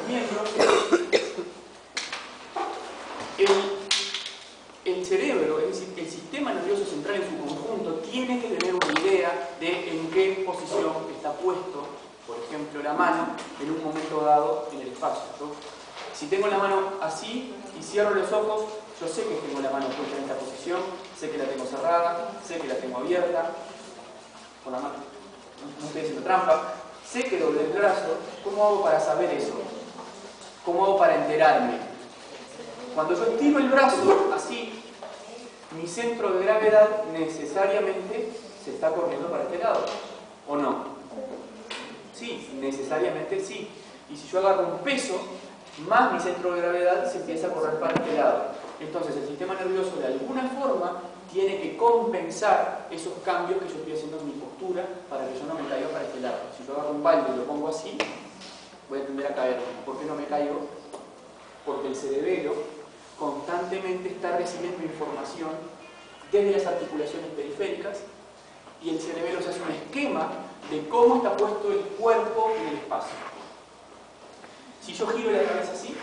miembros, el cerebro, es decir, el sistema nervioso central en su conjunto, tiene que tener una idea de en qué posición está puesto, por ejemplo, la mano en un momento dado en el espacio. Si tengo la mano así y cierro los ojos, yo sé que tengo la mano puesta en esta posición, sé que la tengo cerrada, sé que la tengo abierta, con la mano, no estoy haciendo trampa, sé que doblé el brazo. ¿Cómo hago para saber eso? ¿Cómo hago para enterarme? Cuando yo estiro el brazo así, mi centro de gravedad necesariamente se está corriendo para este lado, ¿o no? Sí, necesariamente sí. Y si yo agarro un peso, más mi centro de gravedad se empieza a correr para este lado. Entonces el sistema nervioso de alguna forma tiene que compensar esos cambios que yo estoy haciendo en mi postura para que yo no me caiga para este lado. Si yo agarro un balde y lo pongo así, voy a tender a caer. ¿Por qué no me caigo? Porque el cerebelo constantemente está recibiendo información desde las articulaciones periféricas y el cerebelo se hace un esquema de cómo está puesto el cuerpo en el espacio. Si yo giro la cabeza así,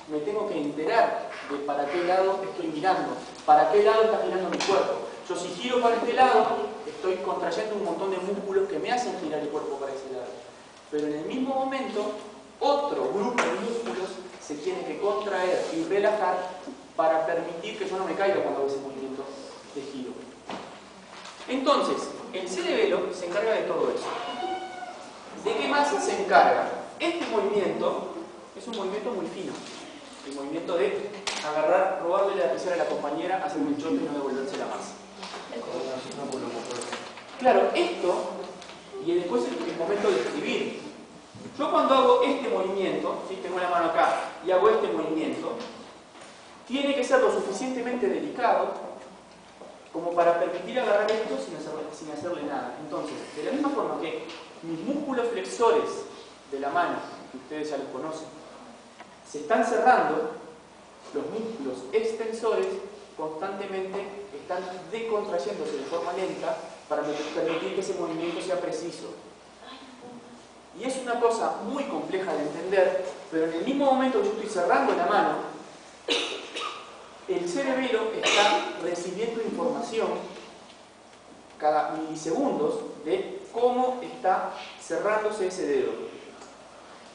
me tengo que enterar de para qué lado estoy mirando, para qué lado está girando mi cuerpo. Yo si giro para este lado, estoy contrayendo un montón de músculos que me hacen girar el cuerpo para ese lado. Pero en el mismo momento, otro grupo de músculos se tiene que contraer y relajar para permitir que yo no me caiga cuando hago ese movimiento de giro. Entonces, el cerebelo se encarga de todo eso. ¿De qué más se encarga? Este movimiento es un movimiento muy fino. El movimiento de agarrar, robarle la lapicera a la compañera, hacer un choque y no devolvérsela más. Claro, esto, y después el momento de escribir. Yo cuando hago este movimiento, si tengo la mano acá y hago este movimiento, tiene que ser lo suficientemente delicado como para permitir agarrar esto sin hacerle nada. Entonces, de la misma forma que mis músculos flexores de la mano, que ustedes ya los conocen, se están cerrando, los músculos extensores constantemente están descontrayéndose de forma lenta para permitir que ese movimiento sea preciso. Y es una cosa muy compleja de entender, pero en el mismo momento que yo estoy cerrando la mano, el cerebelo está recibiendo información cada milisegundos de cómo está cerrándose ese dedo.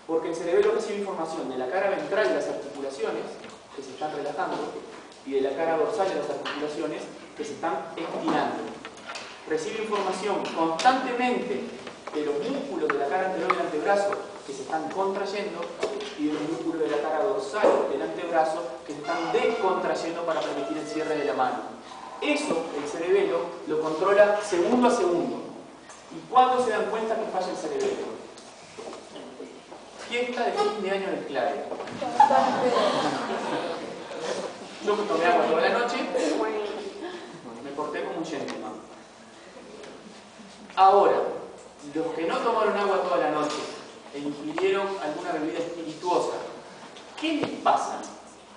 Porque el cerebelo recibe información de la cara ventral de las articulaciones, que se están relajando, y de la cara dorsal de las articulaciones, que se están estirando. Recibe información constantemente de los músculos de la cara anterior del antebrazo, que se están contrayendo, y de los músculos de la cara dorsal del antebrazo, que se están descontrayendo para permitir el cierre de la mano. Eso, el cerebelo, lo controla segundo a segundo. ¿Y cuándo se dan cuenta que falla el cerebelo? Fiesta de fin de año del clave. Yo tomé agua toda la noche, me porté como un gentleman. Ahora, los que no tomaron agua toda la noche e ingirieron alguna bebida espirituosa, ¿qué les pasa?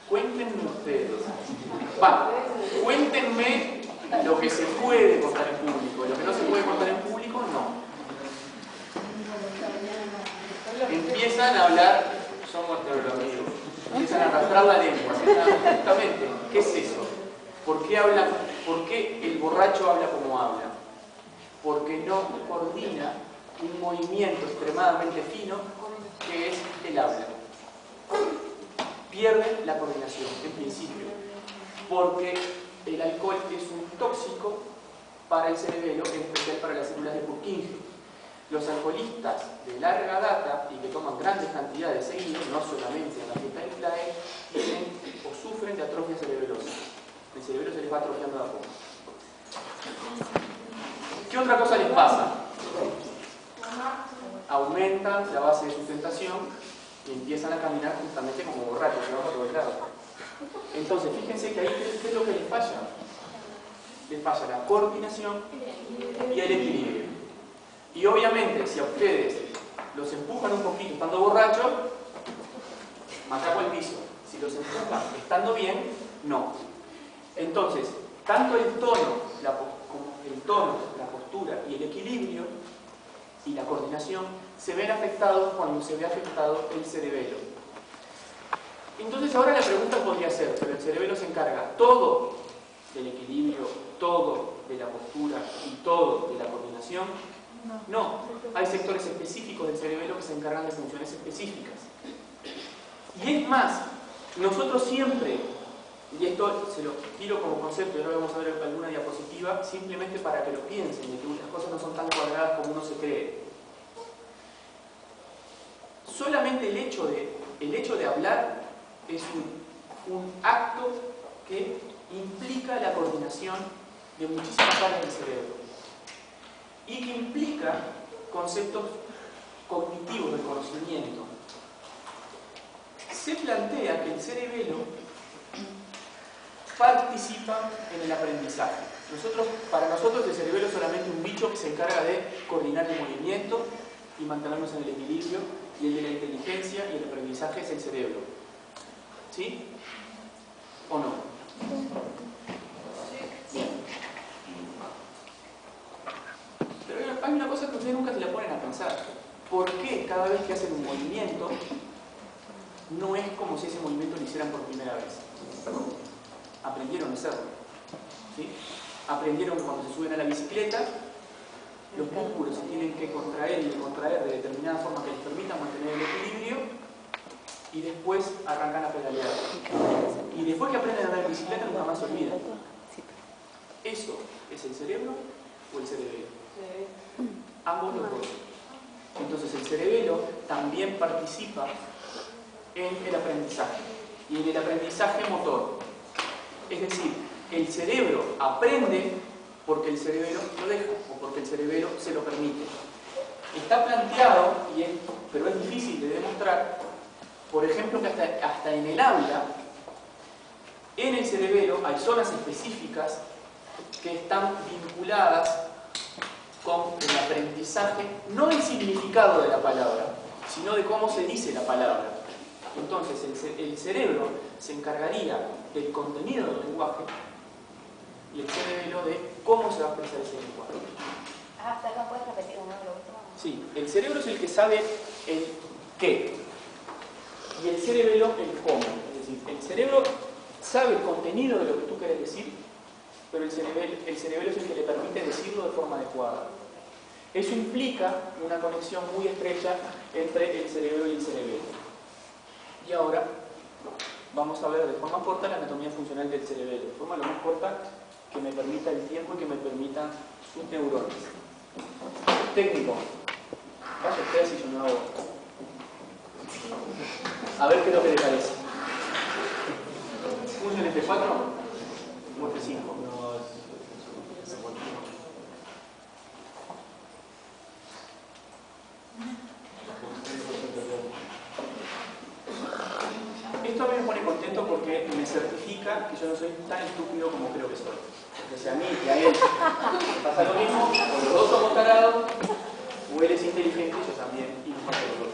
Cuéntenme ustedes. Cuéntenme lo que se puede contar en público. Lo que no se puede contar en público, no. Empiezan a hablar, somos amigos, empiezan a arrastrar la lengua. Exactamente, ¿qué es eso? ¿Por qué el borracho habla como habla? Porque no coordina un movimiento extremadamente fino que es el habla. Pierde la coordinación, en principio, porque el alcohol es un tóxico para el cerebelo, en especial para las células de Purkinje. Los alcoholistas de larga data y que toman grandes cantidades seguidas, no solamente en la fiesta del clave, tienen o sufren de atrofia cerebelosa. El cerebelo se les va atrofiando de a poco. ¿Qué otra cosa les pasa? Aumentan la base de sustentación y empiezan a caminar justamente como borrachos, llevando todo el lado. Entonces, fíjense que ahí, ¿qué es lo que les falla? Les falla la coordinación y el equilibrio. Y obviamente, si a ustedes los empujan un poquito estando borrachos, machaco el piso. Si los empujan estando bien, no. Entonces, tanto el tono, la postura y el equilibrio y la coordinación se ven afectados cuando se ve afectado el cerebelo. Entonces ahora la pregunta podría ser, pero el cerebelo se encarga todo del equilibrio, todo de la postura y todo de la coordinación. No, hay sectores específicos del cerebelo que se encargan de funciones específicas. Y es más, nosotros siempre, y esto se lo tiro como concepto, y ahora vamos a ver alguna diapositiva, simplemente para que lo piensen, de que las cosas no son tan cuadradas como uno se cree. Solamente el hecho de hablar es un acto que implica la coordinación de muchísimas áreas del cerebro y que implica conceptos cognitivos del conocimiento. Se plantea que el cerebelo participa en el aprendizaje. Para nosotros el cerebelo es solamente un bicho que se encarga de coordinar el movimiento y mantenernos en el equilibrio, y el de la inteligencia y el aprendizaje es el cerebro. ¿Sí? ¿O no? Bien. Pero hay una cosa que ustedes nunca se la ponen a pensar. ¿Por qué cada vez que hacen un movimiento no es como si ese movimiento lo hicieran por primera vez? Aprendieron a hacerlo. ¿Sí? Aprendieron cuando se suben a la bicicleta, los músculos se tienen que contraer y descontraer de determinada forma que les permitan mantener el equilibrio, y después arrancan a pedalear. Y después que aprenden a andar en bicicleta nunca más se olvidan. ¿Eso es el cerebro o el cerebelo? Ambos los dos. Entonces el cerebelo también participa en el aprendizaje, y en el aprendizaje motor. Es decir, el cerebro aprende porque el cerebelo lo deja, o porque el cerebelo se lo permite. Está planteado, pero es difícil de demostrar, por ejemplo, que hasta en el habla, en el cerebelo hay zonas específicas que están vinculadas con el aprendizaje, no del significado de la palabra, sino de cómo se dice la palabra. Entonces, el cerebro se encargaría del contenido del lenguaje y el cerebelo de cómo se va a expresar ese lenguaje. Perdón, ¿puedes repetir de nuevo lo último? Sí, el cerebro es el que sabe el qué y el cerebelo el cómo. Es decir, el cerebro sabe el contenido de lo que tú quieres decir, pero el cerebelo es el que le permite decirlo de forma adecuada. Eso implica una conexión muy estrecha entre el cerebro y el cerebelo. Y ahora vamos a ver de forma corta la anatomía funcional del cerebelo, de forma lo más corta que me permita el tiempo y que me permitan sus neuronas. Técnico. Vaya usted si yo no hago. A ver qué es lo que le parece. ¿Funciona este 4 o este 5? Esto a mí me pone contento porque me certifica que yo no soy tan estúpido como creo que soy. Porque si a mí y a él me pasa lo mismo, o los dos somos tarados, o él es inteligente y yo también, y nos pasa los dos.